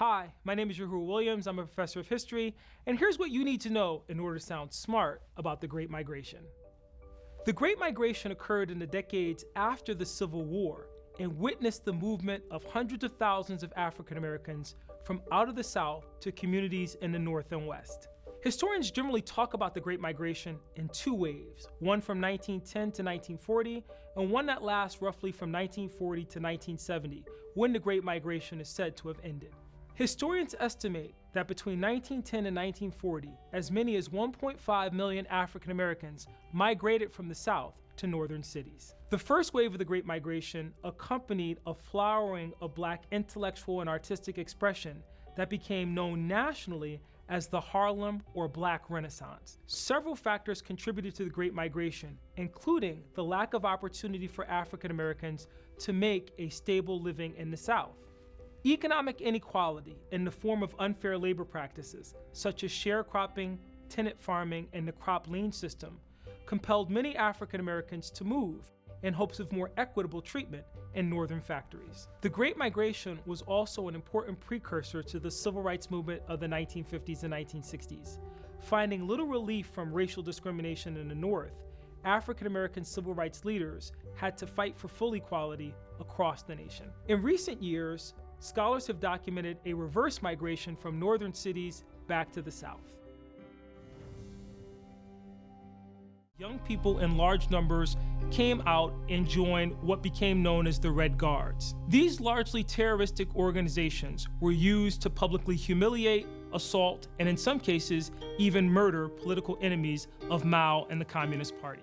Hi, my name is Yohuru Williams. I'm a professor of history, and here's what you need to know in order to sound smart about the Great Migration. The Great Migration occurred in the decades after the Civil War and witnessed the movement of hundreds of thousands of African Americans from out of the South to communities in the North and West. Historians generally talk about the Great Migration in two waves, one from 1910 to 1940 and one that lasts roughly from 1940 to 1970, when the Great Migration is said to have ended. Historians estimate that between 1910 and 1940, as many as 1.5 million African Americans migrated from the South to northern cities. The first wave of the Great Migration accompanied a flowering of Black intellectual and artistic expression that became known nationally as the Harlem or Black Renaissance. Several factors contributed to the Great Migration, including the lack of opportunity for African Americans to make a stable living in the South. Economic inequality in the form of unfair labor practices, such as sharecropping, tenant farming, and the crop lien system, compelled many African Americans to move in hopes of more equitable treatment in northern factories. The Great Migration was also an important precursor to the civil rights movement of the 1950s and 1960s. Finding little relief from racial discrimination in the North, African American civil rights leaders had to fight for full equality across the nation. In recent years, scholars have documented a reverse migration from northern cities back to the South. Young people in large numbers came out and joined what became known as the Red Guards. These largely terroristic organizations were used to publicly humiliate, assault, and in some cases, even murder political enemies of Mao and the Communist Party.